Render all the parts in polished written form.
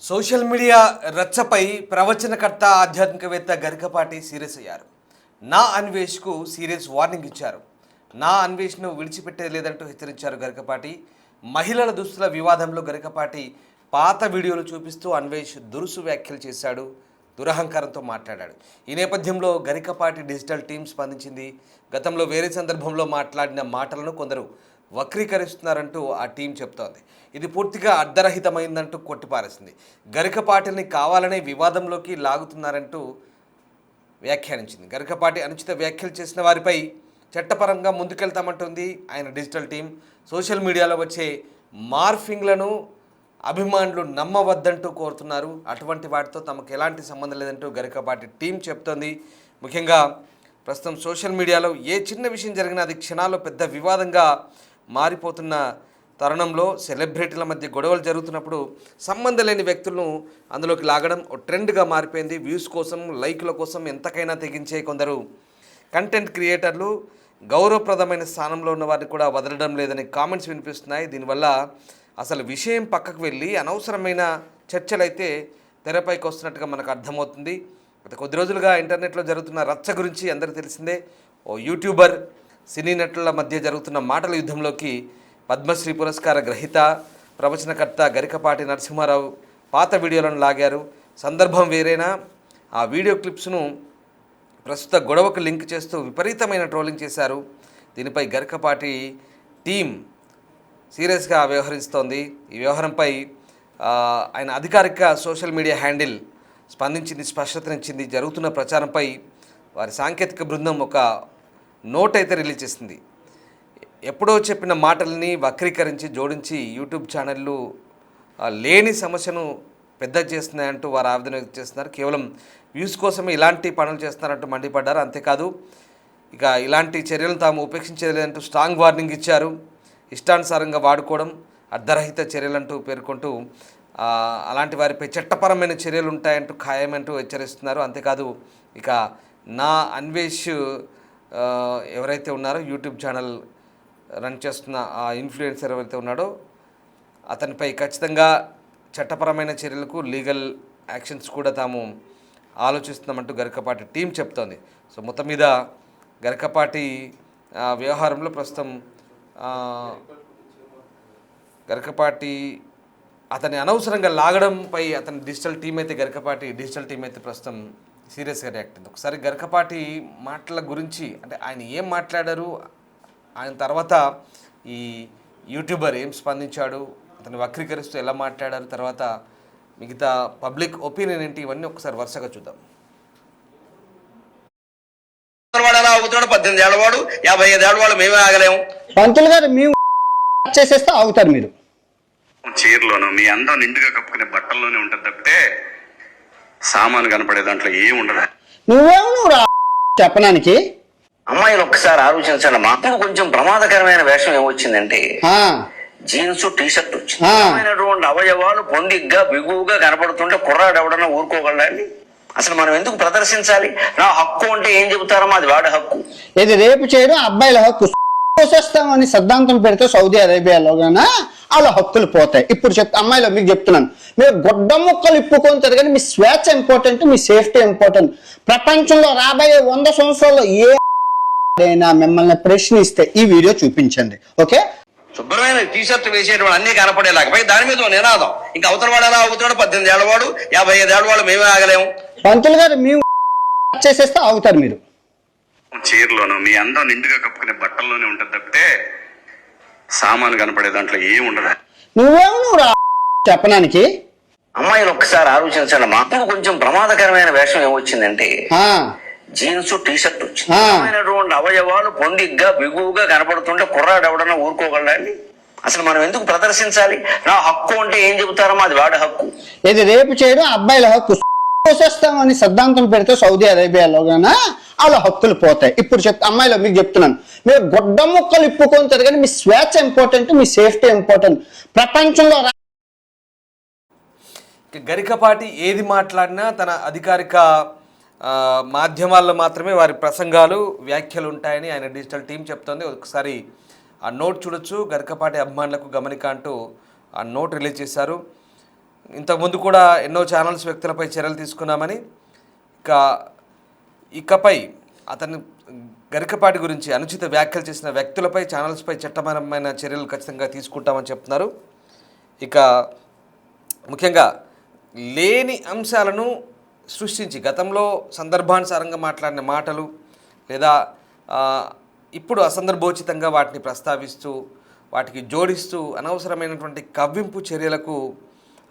Social media రచ్చపై ప్రవచనకర్త ఆధ్యాత్మికవేత్త Garikapati serious అయ్యారు. నా అన్వేష్కు సీరియస్ వార్నింగ్ ఇచ్చారు. నా అన్వేష్ను విడిచిపెట్టేది లేదంటూ హెచ్చరించారు గరికపాటి. మహిళల దుస్తుల వివాదంలో గరికపాటి పాత వీడియోలు చూపిస్తూ అన్వేష్ దురుసు వ్యాఖ్యలు చేశాడు. దురహంకారంతో మాట్లాడాడు. ఈ నేపథ్యంలో గరికపాటి డిజిటల్ టీం స్పందించింది. గతంలో వేరే సందర్భంలో మాట్లాడిన మాటలను కొందరు వక్రీకరిస్తున్నారంటూ ఆ టీం చెప్తోంది. ఇది పూర్తిగా అర్ధరహితమైందంటూ కొట్టిపారేసింది. గరికపాటిని కావాలనే వివాదంలోకి లాగుతున్నారంటూ వ్యాఖ్యానించింది. గరికపాటి అనుచిత వ్యాఖ్యలు చేసిన వారిపై చట్టపరంగా ముందుకెళ్తామంటుంది ఆయన డిజిటల్ టీం. సోషల్ మీడియాలో వచ్చే మార్ఫింగ్లను అభిమానులు నమ్మవద్దంటూ కోరుతున్నారు. అటువంటి వాటితో తమకు ఎలాంటి సంబంధం లేదంటూ గరికపాటి టీం చెప్తోంది. ముఖ్యంగా ప్రస్తుతం సోషల్ మీడియాలో ఏ చిన్న విషయం జరిగినా అది క్షణాల్లో పెద్ద వివాదంగా మారిపోతున్న తరుణంలో సెలబ్రిటీల మధ్య గొడవలు జరుగుతున్నప్పుడు సంబంధం లేని వ్యక్తులను అందులోకి లాగడం ఓ ట్రెండ్గా మారిపోయింది. వ్యూస్ కోసం, లైక్ల కోసం ఎంతకైనా తెగించే కొందరు కంటెంట్ క్రియేటర్లు గౌరవప్రదమైన స్థానంలో ఉన్న వారిని కూడా వదలడం లేదని కామెంట్స్ వినిపిస్తున్నాయి. దీనివల్ల అసలు విషయం పక్కకు వెళ్ళి అనవసరమైన చర్చలైతే తెరపైకి వస్తున్నట్టుగా మనకు అర్థమవుతుంది. గత కొద్ది రోజులుగా ఇంటర్నెట్లో జరుగుతున్న రచ్చ గురించి అందరికీ తెలిసిందే. ఓ యూట్యూబర్, సినీ నటుల మధ్య జరుగుతున్న మాటల యుద్ధంలోకి పద్మశ్రీ పురస్కార గ్రహీత ప్రవచనకర్త గరికపాటి నరసింహారావు పాత వీడియోలను లాగారు. సందర్భం వేరేనా ఆ వీడియో క్లిప్స్ను ప్రస్తుత గొడవకు లింక్ చేస్తూ విపరీతమైన ట్రోలింగ్ చేశారు. దీనిపై గరికపాటి టీం సీరియస్గా వ్యవహరిస్తోంది. ఈ వ్యవహారంపై ఆయన అధికారిక సోషల్ మీడియా హ్యాండిల్ స్పందించింది, స్పష్టతనిచ్చింది. జరుగుతున్న ప్రచారంపై వారి సాంకేతిక బృందం ఒక నోట్ అయితే రిలీజ్ చేసింది. ఎప్పుడో చెప్పిన మాటల్ని వక్రీకరించి జోడించి యూట్యూబ్ ఛానళ్ళు లేని సమస్యను పెద్ద చేస్తున్నాయంటూ వారు ఆవేదన వ్యక్తం చేస్తున్నారు. కేవలం వ్యూస్ కోసమే ఇలాంటి పనులు చేస్తున్నారంటూ మండిపడ్డారు. అంతేకాదు ఇక ఇలాంటి చర్యలను తాము ఉపేక్షించలేదంటూ స్ట్రాంగ్ వార్నింగ్ ఇచ్చారు. ఇష్టానుసారంగా వాడుకోవడం అర్ధరహిత చర్యలంటూ పేర్కొంటూ అలాంటి వారిపై చట్టపరమైన చర్యలు ఉంటాయంటూ ఖాయమంటూ హెచ్చరిస్తున్నారు. అంతేకాదు ఇక నా అన్వేష్ ఎవరైతే ఉన్నారో యూట్యూబ్ ఛానల్ రన్ చేస్తున్న ఆ ఇన్ఫ్లుయెన్సర్ ఎవరైతే ఉన్నాడో అతనిపై ఖచ్చితంగా చట్టపరమైన చర్యలకు లీగల్ యాక్షన్స్ కూడా తాము ఆలోచిస్తున్నామంటూ గరికపాటి టీం చెప్తోంది. సో మొత్తం మీద గరికపాటి వ్యవహారంలో ప్రస్తుతం గరికపాటి అతన్ని అనవసరంగా లాగడంపై అతని డిజిటల్ టీం అయితే ప్రస్తుతం సీరియస్గా రియాక్ట్ అయింది. ఒకసారి గరికపాటి మాటల గురించి, అంటే ఆయన ఏం మాట్లాడారు, ఆయన తర్వాత ఈ యూట్యూబర్ ఏం స్పందించాడు, అతన్ని వక్రీకరిస్తూ ఎలా మాట్లాడారు, తర్వాత మిగతా పబ్లిక్ ఒపీనియన్ ఏంటి, ఇవన్నీ ఒకసారి వరుసగా చూద్దాం. 18 ఏళ్ళ వాడు 55 ఏళ్ళ వాడు మేమే ఆగలేము. పంతులు గారు మేము చేసేస్తే ఆగుతారు మీరు. చీరలోను మీ అందం నిండుగా కప్పుకునే బట్టల్లోనే ఉంటుంది తప్పితే సామాను కనపడే దాంట్లో ఏం ఉండదు. నువ్వు చెప్పడానికి అమ్మాయిలు ఒక్కసారి ఆలోచించండి. మాకు కొంచెం ప్రమాదకరమైన వేషం ఏమొచ్చిందంటే జీన్స్ టీ-షర్ట్ వచ్చింది. అవయవాలు పొందిగ్గా బిగువుగా కనపడుతుంటే కుర్రాడు ఎవడన్నా ఊరుకోగలండి? అసలు మనం ఎందుకు ప్రదర్శించాలి? నా హక్కు అంటే ఏం చెబుతారో అది వాడి హక్కు. ఇది రేపు చేయడం అబ్బాయిల హక్కు. పోసేస్తామని సిద్ధాంతం పెడితే సౌదీ అరేబియాలో గానా వాళ్ళ హక్కులు పోతాయి. ఇప్పుడు అమ్మాయిలో మీకు చెప్తున్నాను, మీరు గొడ్డ ముక్కలు ఇప్పుకుంటారు కానీ మీ స్వేచ్ఛ ఇంపార్టెంట్, మీ సేఫ్టీ ఇంపార్టెంట్. ప్రపంచంలో రాబోయే 100 సంవత్సరాల్లో ఏదైనా మిమ్మల్ని ప్రశ్నిస్తే ఈ వీడియో చూపించండి. ఓకే, శుభ్రమైన టీ-షర్ట్ వేసేటువంటి అన్ని కనపడేలాగా దాని మీద నినాదం. ఇంకా అవతల వాడు ఎలా ఆగుతాడు? 18 ఏళ్ళ వాడు 55 ఏళ్ళ వాడు మేమే ఆగలేము. పంతులు గారు మేము చేసేస్తే ఆగుతారు మీరు. చీరలోను మీ అందం నిండుగా కప్పుకునే బట్టల్లోనే ఉంటుంది తప్పితే సామాను కనపడే దాంట్లో ఏం ఉండదు. నువ్వు చెప్పడానికి అమ్మాయిలు ఒక్కసారి ఆలోచించండి. మాకు కొంచెం ప్రమాదకరమైన వేషం ఏమొచ్చిందంటే జీన్స్ టీ-షర్ట్ వచ్చింది. అవయవాలు పొందిగ్గా బిగువుగా కనపడుతుంటే కుర్రాడు ఎవడన్నా ఊరుకోగలండి? అసలు మనం ఎందుకు ప్రదర్శించాలి? నా హక్కు అంటే ఏం చెబుతారో అది వాడి హక్కు. ఇది రేపు చేయడం అబ్బాయిల హక్కు. పోసేస్తామని సిద్ధాంతం పెడితే సౌదీ అరేబియాలో గానా వాళ్ళ హక్కులు పోతాయి. ఇప్పుడు అమ్మాయిలో మీకు చెప్తున్నాను, మీరు గొడ్డ ముక్కలు ఇప్పుకుంటారు కానీ మీ స్వేచ్ఛ ఇంపార్టెంట్, మీ సేఫ్టీ ఇంపార్టెంట్. ప్రపంచంలో గరికపాటి ఏది మాట్లాడినా తన అధికారిక మాధ్యమాల్లో మాత్రమే వారి ప్రసంగాలు, వ్యాఖ్యలు ఉంటాయని ఆయన డిజిటల్ టీం చెప్తోంది. ఒకసారి ఆ నోట్ చూడొచ్చు. గరికపాటి అభిమానులకు గమనిక అంటూ ఆ నోట్ రిలీజ్ చేశారు. ఇంతకుముందు కూడా ఎన్నో ఛానల్స్ వ్యక్తులపై చర్యలు తీసుకున్నామని, ఇకపై అతను గరికపాటి గురించి అనుచిత వ్యాఖ్యలు చేసిన వ్యక్తులపై ఛానల్స్పై చట్టపరమైన చర్యలు ఖచ్చితంగా తీసుకుంటామని చెప్తున్నారు. ఇక ముఖ్యంగా లేని అంశాలను సృష్టించి గతంలో సందర్భానుసారంగా మాట్లాడిన మాటలు లేదా ఇప్పుడు అసందర్భోచితంగా వాటిని ప్రస్తావిస్తూ వాటికి జోడిస్తూ అనవసరమైనటువంటి కవ్వింపు చర్యలకు,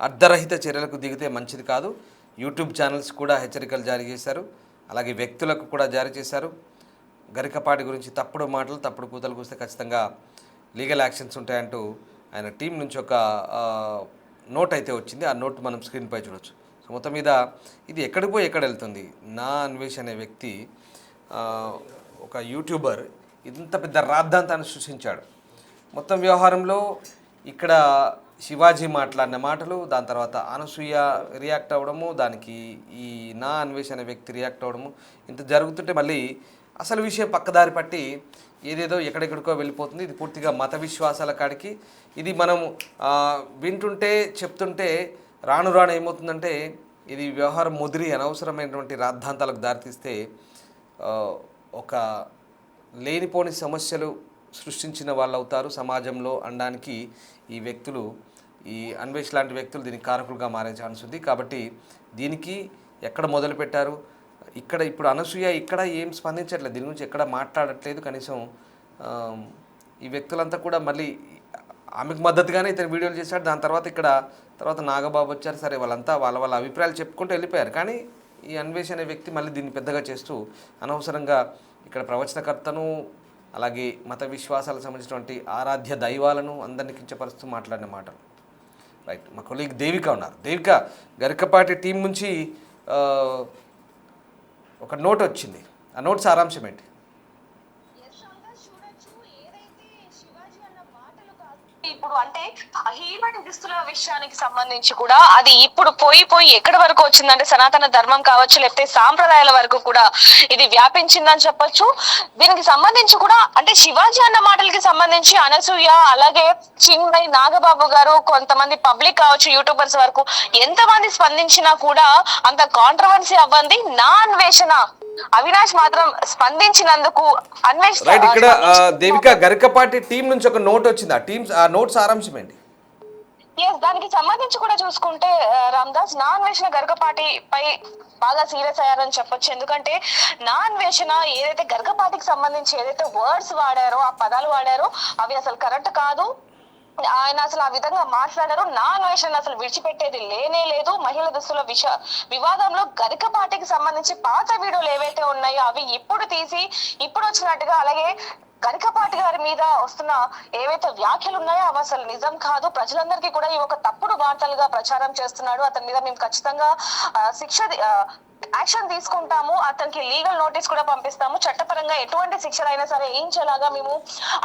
అర్ధరహిత చర్యలకు దిగితే మంచిది కాదు. యూట్యూబ్ ఛానల్స్ కూడా హెచ్చరికలు జారీ చేశారు, అలాగే వ్యక్తులకు కూడా జారీ చేశారు. గరికపాటి గురించి తప్పుడు మాటలు, తప్పుడు కూతలు కూస్తే ఖచ్చితంగా లీగల్ యాక్షన్స్ ఉంటాయంటూ ఆయన టీం నుంచి ఒక నోట్ అయితే వచ్చింది. ఆ నోట్ మనం స్క్రీన్పై చూడొచ్చు. సో మొత్తం మీద ఇది ఎక్కడికి పోయి ఎక్కడ వెళ్తుంది? నా అన్వేష్ అనే వ్యక్తి ఒక యూట్యూబర్ ఇంత పెద్ద రాద్ధాంతాన్ని సృష్టించాడు. మొత్తం వ్యవహారంలో ఇక్కడ శివాజీ మాట్లాడిన మాటలు, దాని తర్వాత అనసూయ రియాక్ట్ అవ్వడము, దానికి ఈ నా అన్వేష్ అనే వ్యక్తి రియాక్ట్ అవ్వడము, ఇంత జరుగుతుంటే మళ్ళీ అసలు విషయం పక్కదారి పట్టి ఏదేదో ఎక్కడెక్కడికో వెళ్ళిపోతుంది. ఇది పూర్తిగా మత విశ్వాసాల కాడికి. ఇది మనం వింటుంటే చెప్తుంటే రాను రాను ఏమవుతుందంటే ఇది వ్యవహారం ముదిరి అనవసరమైనటువంటి రాద్ధాంతాలకు దారితీస్తే ఒక లేనిపోని సమస్యలు సృష్టించిన వాళ్ళు అవుతారు సమాజంలో అనడానికి ఈ వ్యక్తులు, ఈ అన్వేష్ లాంటి వ్యక్తులు దీనికి కారకులుగా మారే ఛాన్స్ ఉంది. కాబట్టి దీనికి ఎక్కడ మొదలుపెట్టారు, ఇక్కడ ఇప్పుడు అనసూయ ఇక్కడ ఏం స్పందించట్లేదు, దీని గురించి ఎక్కడ మాట్లాడట్లేదు. కనీసం ఈ వ్యక్తులంతా కూడా మళ్ళీ ఆమెకు మద్దతుగానే ఇతను వీడియోలు చేశాడు. దాని తర్వాత నాగబాబు వచ్చారు. సరే వాళ్ళంతా వాళ్ళ అభిప్రాయాలు చెప్పుకుంటూ వెళ్ళిపోయారు. కానీ ఈ అన్వేష్ అనే వ్యక్తి మళ్ళీ దీన్ని పెద్దగా చేస్తూ అనవసరంగా ఇక్కడ ప్రవచనకర్తను, అలాగే మత విశ్వాసాలకు సంబంధించినటువంటి ఆరాధ్య దైవాలను అందరినీ కించపరుస్తూ మాట్లాడిన మాటలు. రైట్, మా కొలీగ్ దేవిక ఉన్నారు. దేవిక, గరికపాటి టీం నుంచి ఒక నోట్ వచ్చింది. ఆ నోట్ సారాంశం ఏంటి? ఇప్పుడు అంటే హీమన్ దుస్తుల విషయానికి సంబంధించి కూడా అది ఇప్పుడు పోయి ఎక్కడి వరకు వచ్చిందంటే సనాతన ధర్మం కావచ్చు, లేకపోతే సాంప్రదాయాల వరకు కూడా ఇది వ్యాపించిందని చెప్పొచ్చు. దీనికి సంబంధించి కూడా అంటే శివాజీ అన్న మాటలకి సంబంధించి అనసూయ, అలాగే చింగై నాగబాబు గారు, కొంతమంది పబ్లిక్ కావచ్చు, యూట్యూబర్స్ వరకు ఎంతమంది స్పందించినా కూడా అంత కాంట్రవర్సీ అవ్వంది. నా అన్వేషణ అవినాష్ మాత్రం స్పందించినందుకు అన్వేష్ రైట్. ఇక్కడ దేవిక, గరికపాటి టీం నుంచి ఒక నోట్ వచ్చింది. ఆ నోట్ సారాంశం ఏంటి? దానికి సంబంధించి కూడా చూసుకుంటే రామ్దాస్, నా అన్వేషణ గరికపాటి పై బాగా సీరియస్ అయ్యారని చెప్పొచ్చు. ఎందుకంటే నా అన్వేషణ ఏదైతే గరికపాటికి సంబంధించి ఏదైతే వర్డ్స్ వాడారో, ఆ పదాలు వాడారో అవి అసలు కరెక్ట్ కాదు. ఆయన అసలు ఆ విధంగా మాట్లాడారు. నా అన్వేషణ అసలు విడిచిపెట్టేది లేనే లేదు. మహిళల దుస్తుల వివాదంలో గరికపాటికి సంబంధించి పాత వీడియోలు ఏవైతే ఉన్నాయో అవి ఇప్పుడు తీసి ఇప్పుడు వచ్చినట్టుగా, అలాగే గరికపాటి గారి మీద వస్తున్న ఏవైతే వ్యాఖ్యలు ఉన్నాయో అవి అసలు నిజం కాదు. ప్రజలందరికీ కూడా ఈ ఒక తప్పుడు వార్తలుగా ప్రచారం చేస్తున్నాడు. అతని మీద మేము ఖచ్చితంగా యాక్షన్ తీసుకుంటాము. అతనికి లీగల్ నోటీస్ కూడా పంపిస్తాము. చట్టపరంగా ఎటువంటి శిక్షలు అయినా సరే వేయించేలాగా మేము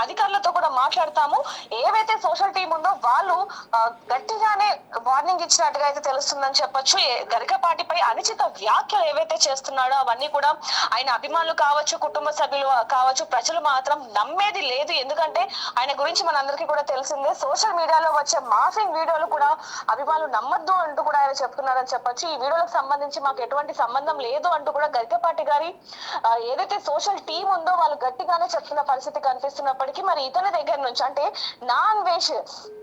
అధికారులతో కూడా మాట్లాడతాము. ఏవైతే సోషల్ టీం ఉందో వాళ్ళు గట్టిగానే వార్నింగ్ ఇచ్చినట్టుగా అయితే తెలుస్తుందని చెప్పొచ్చు. గరికపాటిపై అనుచిత వ్యాఖ్యలు ఏవైతే చేస్తున్నాడో అవన్నీ కూడా ఆయన అభిమానులు కావచ్చు, కుటుంబ సభ్యులు కావచ్చు, ప్రజలు మాత్రం నమ్మేది లేదు. ఎందుకంటే ఆయన గురించి మనందరికీ కూడా తెలిసిందే. సోషల్ మీడియాలో వచ్చే మార్ఫింగ్ వీడియోలు కూడా అభిమానులు నమ్మద్దు అంటూ కూడా ఆయన చెప్తున్నారని చెప్పొచ్చు. ఈ వీడియోలకు సంబంధించి మాకు ఎటువంటి సంబంధం లేదు అంటూ కూడా గరికపాటి గారి ఏదైతే సోషల్ టీం ఉందో వాళ్ళు గట్టిగానే చెప్తున్న పరిస్థితి కనిపిస్తున్నప్పటికీ మరి ఇతని దగ్గర నుంచి అంటే నా అన్వేష్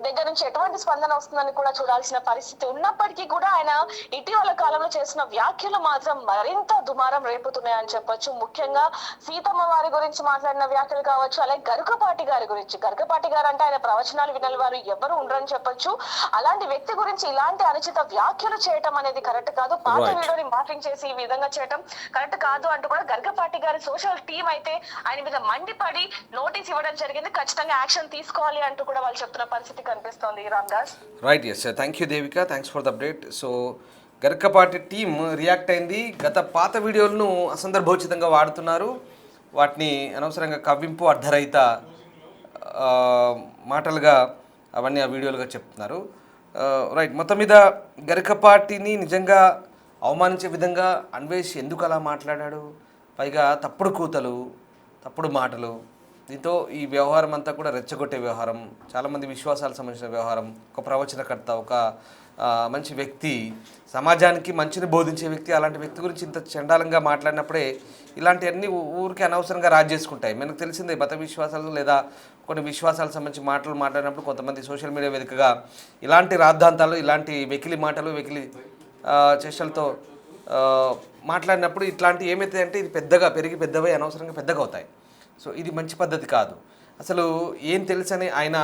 దగ్గర నుంచి ఎటువంటి స్పందన వస్తుందని కూడా చూడాల్సిన పరిస్థితి ఉన్నప్పటికీ కూడా ఆయన ఇటీవల కాలంలో చేసిన వ్యాఖ్యలు మాత్రం మరింత దుమారం రేపుతున్నాయని చెప్పొచ్చు. ముఖ్యంగా సీతమ్మ వారి గురించి మాట్లాడిన వ్యాఖ్యలు కావచ్చు, అలాగే గరికపాటి గారి గురించి. గరికపాటి గారు అంటే ఆయన ప్రవచనాలు వినని వారు ఎవరు ఉండరని చెప్పొచ్చు. అలాంటి వ్యక్తి గురించి ఇలాంటి అనుచిత వ్యాఖ్యలు చేయటం అనేది కరెక్ట్ కాదు. పాత వీడియోని మార్పింగ్ చేసి ఈ విధంగా చేయటం కరెక్ట్ కాదు అంటూ కూడా గరికపాటి గారి సోషల్ టీం అయితే ఆయన మీద మండిపడి నోటీస్ ఇవ్వడం జరిగింది. ఖచ్చితంగా యాక్షన్ తీసుకోవాలి అంటూ కూడా వాళ్ళు చెప్తున్న పరిస్థితి కనిపిస్తోంది. Ramdas. Right, yes, thank you Devika, thanks for the update. So Garikapati team react అయింది. గత పాత వీడియోలను అసందర్భోచితంగా వాడుతున్నారు, వాటిని అనవసరంగా కవ్వింపు, అర్ధరహిత మాటలుగా అవన్నీ ఆ వీడియోలుగా చెప్తున్నారు. రైట్, మొత్తం మీద గరికపాటిని నిజంగా అవమానించే విధంగా అన్వేష్ ఎందుకు అలా మాట్లాడాడు? పైగా తప్పుడు కూతలు, తప్పుడు మాటలు, దీంతో ఈ వ్యవహారం అంతా కూడా రెచ్చగొట్టే వ్యవహారం, చాలామంది విశ్వాసాలకు సంబంధించిన వ్యవహారం. ఒక ప్రవచనకర్త, ఒక మంచి వ్యక్తి, సమాజానికి మంచిని బోధించే వ్యక్తి, అలాంటి వ్యక్తి గురించి ఇంత చండాలంగా మాట్లాడినప్పుడే ఇలాంటివన్నీ ఊరికి అనవసరంగా రాజు చేసుకుంటాయి. మనకు తెలిసిందే, మత విశ్వాసాలు లేదా కొన్ని విశ్వాసాలకు సంబంధించి మాటలు మాట్లాడినప్పుడు కొంతమంది సోషల్ మీడియా వేదికగా ఇలాంటి రాద్ధాంతాలు, ఇలాంటి వెకిలి మాటలు, వెకిలి చేష్టలతో మాట్లాడినప్పుడు ఇట్లాంటి ఏమైతే అంటే ఇది పెద్దగా పెరిగి పెద్దవై అనవసరంగా పెద్దగా అవుతాయి. సో ఇది మంచి పద్ధతి కాదు. అసలు ఏం తెలుసని ఆయన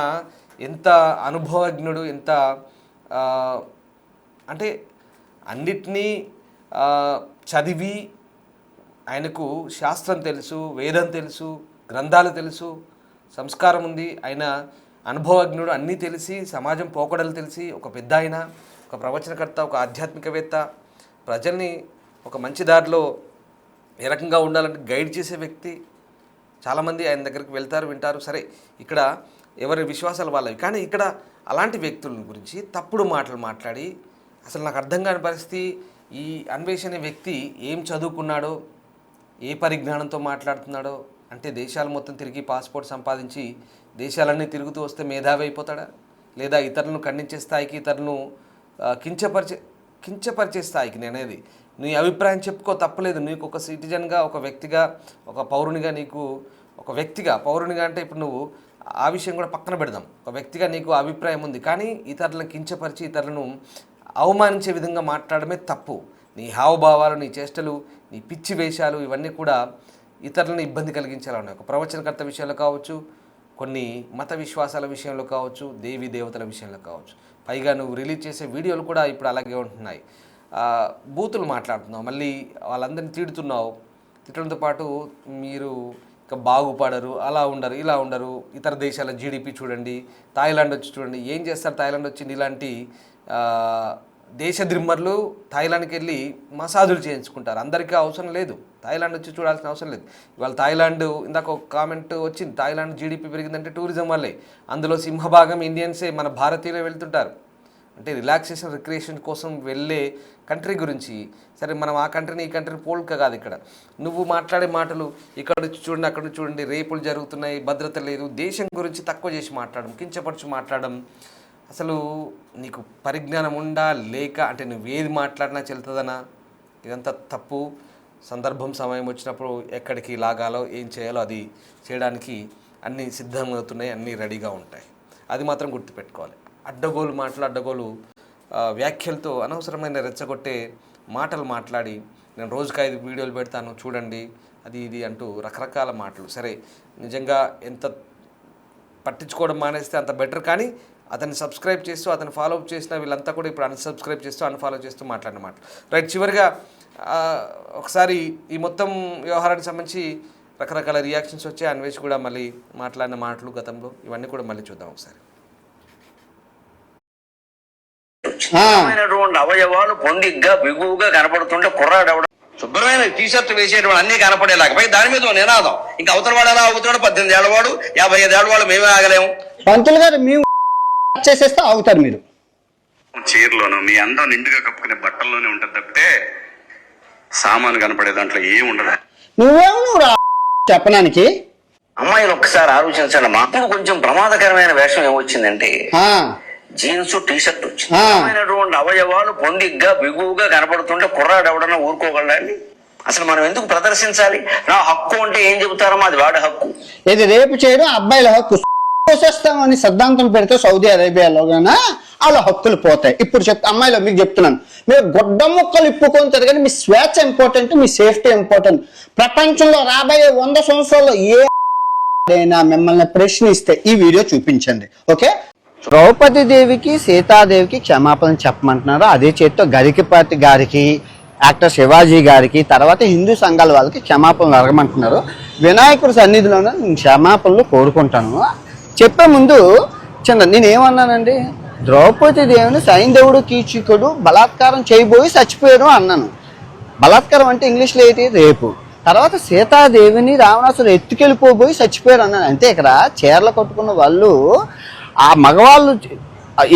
ఎంత అనుభవజ్ఞుడు, ఎంత అంటే అన్నిటినీ చదివి ఆయనకు శాస్త్రం తెలుసు, వేదం తెలుసు, గ్రంథాలు తెలుసు, సంస్కారం ఉంది, ఆయన అనుభవజ్ఞుడు, అన్నీ తెలిసి సమాజం పోకడలు తెలిసి ఒక పెద్ద ఆయన, ఒక ప్రవచనకర్త, ఒక ఆధ్యాత్మికవేత్త, ప్రజల్ని ఒక మంచి దారిలో ఏ రకంగా ఉండాలంటే గైడ్ చేసే వ్యక్తి. చాలామంది ఆయన దగ్గరికి వెళ్తారు, వింటారు. సరే, ఇక్కడ ఎవరి విశ్వాసాలు వాళ్ళవి. కానీ ఇక్కడ అలాంటి వ్యక్తుల గురించి తప్పుడు మాటలు మాట్లాడి అసలు నాకు అర్థం కాని పరిస్థితి. ఈ అన్వేషణ వ్యక్తి ఏం చదువుకున్నాడో, ఏ పరిజ్ఞానంతో మాట్లాడుతున్నాడో, అంటే దేశాలు మొత్తం తిరిగి పాస్పోర్ట్ సంపాదించి దేశాలన్నీ తిరుగుతూ వస్తే మేధావి అయిపోతాడా? లేదా ఇతరులను ఖండించే స్థాయికి, ఇతరులను కించపరిచే స్థాయికి? నేనేది నీ అభిప్రాయం చెప్పుకో, తప్పలేదు. నీకు ఒక సిటిజన్గా, ఒక వ్యక్తిగా, ఒక పౌరునిగా, నీకు ఒక వ్యక్తిగా, పౌరునిగా అంటే ఇప్పుడు నువ్వు ఆ విషయం కూడా పక్కన పెడదాం. ఒక వ్యక్తిగా నీకు అభిప్రాయం ఉంది, కానీ ఇతరులను కించపరిచి ఇతరులను అవమానించే విధంగా మాట్లాడమే తప్పు. నీ హావభావాలు, నీ చేష్టలు, నీ పిచ్చి వేషాలు ఇవన్నీ కూడా ఇతరులను ఇబ్బంది కలిగించేలా ఉన్నాయి. ఒక ప్రవచనకర్త విషయంలో కావచ్చు, కొన్ని మత విశ్వాసాల విషయంలో కావచ్చు, దేవీ దేవతల విషయంలో కావచ్చు. పైగా నువ్వు రిలీజ్ చేసే వీడియోలు కూడా ఇప్పుడు అలాగే ఉంటున్నాయి. బూతులు మాట్లాడుతున్నావు, మళ్ళీ వాళ్ళందరినీ తిడుతున్నావు. తిట్టడంతో పాటు మీరు ఇక బాగుపడరు, అలా ఉండరు, ఇలా ఉండరు, ఇతర దేశాల జీడిపి చూడండి, థాయిలాండ్ వచ్చి చూడండి, ఏం చేస్తారు థాయిలాండ్ వచ్చింది? ఇలాంటి దేశద్రిమ్మర్లు థాయిలాండ్కి వెళ్ళి మసాజులు చేయించుకుంటారు. అందరికీ అవసరం లేదు, థాయిలాండ్ వచ్చి చూడాల్సిన అవసరం లేదు. ఇవాళ థాయిలాండ్, ఇందాక ఒక కామెంట్ వచ్చింది, థాయిలాండ్ జీడిపి పెరిగిందంటే టూరిజం వల్లే. అందులో సింహభాగం ఇండియన్సే, మన భారతీయులే వెళ్తుంటారు. అంటే రిలాక్సేషన్, రిక్రియేషన్ కోసం వెళ్ళే కంట్రీ గురించి. సరే, మనం ఆ కంట్రీని ఈ కంట్రీని పోల్క కాదు. ఇక్కడ నువ్వు మాట్లాడే మాటలు, ఇక్కడ నుంచి చూడండి, అక్కడ నుంచి చూడండి, రేపులు జరుగుతున్నాయి, భద్రత లేదు, దేశం గురించి తక్కువ చేసి మాట్లాడడం, కించపరచు మాట్లాడడం. అసలు నీకు పరిజ్ఞానం ఉండా లేక, అంటే నువ్వు ఏది మాట్లాడినా చెల్తుందనా? ఇదంతా తప్పు. సందర్భం, సమయం వచ్చినప్పుడు ఎక్కడికి లాగాలో, ఏం చేయాలో అది చేయడానికి అన్నీ సిద్ధమవుతున్నాయి, అన్నీ రెడీగా ఉంటాయి. అది మాత్రం గుర్తుపెట్టుకోవాలి. అడ్డగోలు మాటలు, అడ్డగోలు వ్యాఖ్యలతో అనవసరమైన రెచ్చగొట్టే మాటలు మాట్లాడి, నేను రోజుకి 5 వీడియోలు పెడతాను చూడండి, అది ఇది అంటూ రకరకాల మాటలు. సరే, నిజంగా ఎంత పట్టించుకోవడం మానేస్తే అంత బెటర్. కానీ అతన్ని సబ్స్క్రైబ్ చేస్తూ, అతను ఫాలో అప్ చేసిన వీళ్ళంతా కూడా ఇప్పుడు అన్సబ్స్క్రైబ్ చేస్తూ, అన్ఫాలో చేస్తూ మాట్లాడిన మాటలు. రైట్, చివరిగా ఒకసారి ఈ మొత్తం వ్యవహారానికి సంబంధించి రకరకాల రియాక్షన్స్ వచ్చాయి. అన్వేష్ కూడా మళ్ళీ మాట్లాడిన మాటలు గతంలో, ఇవన్నీ కూడా మళ్ళీ చూద్దాం ఒకసారి. అవయవాలు పొందిగ్గా బిగువుగా కనపడుతుంటే కుర్రాడు ఎవడ శుభ్రమైన టీషర్ట్ వేసేటువంటి అన్ని కనపడేలాగా దాని మీద నినాదం. ఇంకా అవతల వాడు ఎలా అవుతాడు? 18 ఏళ్ల వాడు, 55 ఏళ్ల వాడు, మేమే ఆగలేము. పంతులు గారు మేము చేసేస్తే ఆగుతారు మీరు. చీరలోను మీ అందం నిండుగా కప్పుకునే బట్టల్లోనే ఉంటుంది తప్పితే సామాను కనపడే దాంట్లో ఏం ఉండదు. నువ్వు చెప్పడానికి అమ్మాయిలు ఒక్కసారి ఆలోచించండి. మాకు కొంచెం ప్రమాదకరమైన వేషం ఏమొచ్చిందంటే, జీన్స్ టీషర్ట్ వచ్చినటువంటి అవయవాలు పొందిగ్గా బిగువుగా కనపడుతుంటే కుర్రాడు ఎవడన్నా ఊరుకోగలండి? అసలు మనం ఎందుకు ప్రదర్శించాలి? నా హక్కు అంటే ఏం చెబుతారో అది వాడి హక్కు. ఇది రేపు చేయడం అబ్బాయిల హక్కు. కోసేస్తామని సిద్ధాంతం పెడితే సౌదీ అరేబియాలో గానా వాళ్ళ హక్కులు పోతాయి. ఇప్పుడు అమ్మాయిలో మీకు చెప్తున్నాను, మీరు గొడ్డ ముక్కలు ఇప్పుకొని తిరగని మీ స్వేచ్ఛ ఇంపార్టెంట్, మీ సేఫ్టీ ఇంపార్టెంట్. ప్రపంచంలో రాబోయే 100 సంవత్సరాల్లో ఏదైనా మిమ్మల్ని ప్రశ్నిస్తే ఈ వీడియో చూపించండి. ఓకే, ద్రౌపది దేవికి, సీతాదేవికి క్షమాపణ చెప్పమంటున్నారు. అదే చేతితో గరికపాటి గారికి, యాక్టర్ శివాజీ గారికి, తర్వాత హిందూ సంఘాల వాళ్ళకి క్షమాపణలు అడగమంటున్నారు. వినాయకుడి సన్నిధిలోనే నేను క్షమాపణలు కోరుకుంటాను. చెప్పే ముందు నేనేమన్నానండి, ద్రౌపది దేవిని సైంధవుడు కీచకుడు బలాత్కారం చేయబోయి చచ్చిపోయారు అన్నాను. బలాత్కారం అంటే ఇంగ్లీష్లో ఏంటి? రేపు. తర్వాత సీతాదేవిని రావణాసుడు ఎత్తుకెళ్ళిపోబోయి చచ్చిపోయారు అన్నాను. అంతే. ఇక్కడ చీరలు కట్టుకున్న వాళ్ళు, ఆ మగవాళ్ళు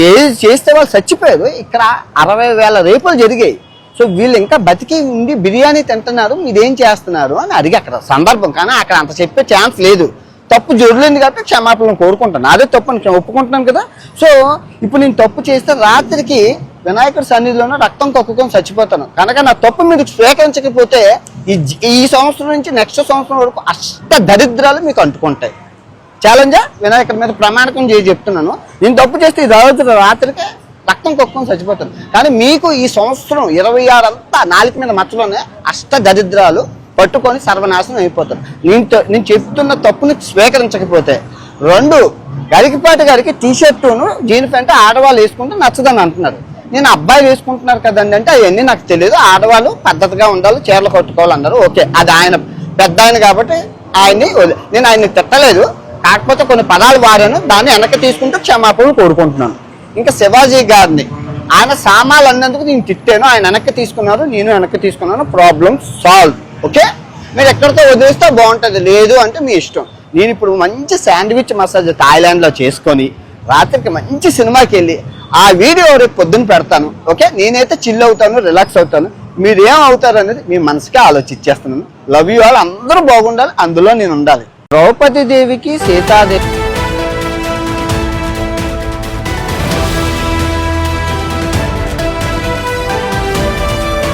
ఏది చేస్తే వాళ్ళు చచ్చిపోయారు. ఇక్కడ 60,000 రేపులు జరిగాయి. సో వీళ్ళు ఇంకా బతికి ఉండి బిర్యానీ తింటున్నారు, మీరేం చేస్తున్నారు అని అడిగి అక్కడ సందర్భం. కానీ అక్కడ అంత చెప్పే ఛాన్స్ లేదు. తప్పు జరుగుతుంది కాబట్టి క్షమాపణలు కోరుకుంటాను. అదే తప్పు అని ఒప్పుకుంటున్నాను కదా. సో ఇప్పుడు నేను తప్పు చేస్తే రాత్రికి వినాయకుడి సన్నిధిలోనే రక్తం కక్కుకొని చచ్చిపోతాను కనుక నా తప్పు మీరు స్వీకరించకపోతే ఈ సంవత్సరం నుంచి నెక్స్ట్ సంవత్సరం వరకు అష్ట దరిద్రాలు మీకు అంటుకుంటాయి. ఛాలెంజా వినాయకుడి మీద ప్రమాణకం చేసి చెప్తున్నాను. నేను తప్పు చేస్తే ఈ రాత్రికి రక్తం కక్కుకొని చచ్చిపోతాను. కానీ మీకు ఈ సంవత్సరం 26 అంతా నాలుగు మీద మచ్చలోనే అష్ట దరిద్రాలు పట్టుకొని సర్వనాశనం అయిపోతారు. నేను చెప్తున్న తప్పుని స్వీకరించకపోతే. 2, గరికపాటి గారికి టీషర్టును జీన్ ప్యాంట్ ఆడవాళ్ళు వేసుకుంటే నచ్చదని అంటున్నారు. నేను అబ్బాయిలు వేసుకుంటున్నారు కదండి అంటే అవన్నీ నాకు తెలియదు. ఆడవాళ్ళు పద్ధతిగా ఉండాలి, చీరలు కట్టుకోవాలన్నారు. ఓకే, అది ఆయన పెద్ద ఆయన కాబట్టి నేను ఆయన్ని తిట్టలేదు. కాకపోతే కొన్ని పదాలు వారాను, దాన్ని వెనక్కి తీసుకుంటూ క్షమాపణలు కోరుకుంటున్నాను. ఇంకా శివాజీ గారిని ఆయన సామాన్లు అన్నందుకు నేను తిట్టాను, ఆయన వెనక్కి తీసుకున్నారు, నేను వెనక్కి తీసుకున్నాను. Problem solve. ఓకే, మీరు ఎక్కడితో వదిలేస్తే బాగుంటుంది, లేదు అంటే మీ ఇష్టం. నేను ఇప్పుడు మంచి శాండ్విచ్ మసాజ్ థాయిలాండ్లో చేసుకొని రాత్రికి మంచి సినిమాకి వెళ్ళి ఆ వీడియో రేపు పొద్దున్న పెడతాను. ఓకే, నేనైతే చిల్ అవుతాను, రిలాక్స్ అవుతాను. మీరు ఏం అవుతారు అనేది మీ మనసుకే ఆలోచించేస్తున్నాను. Love you all. అందరూ బాగుండాలి, అందులో నేను ఉండాలి. ద్రౌపది దేవికి సీతాదేవి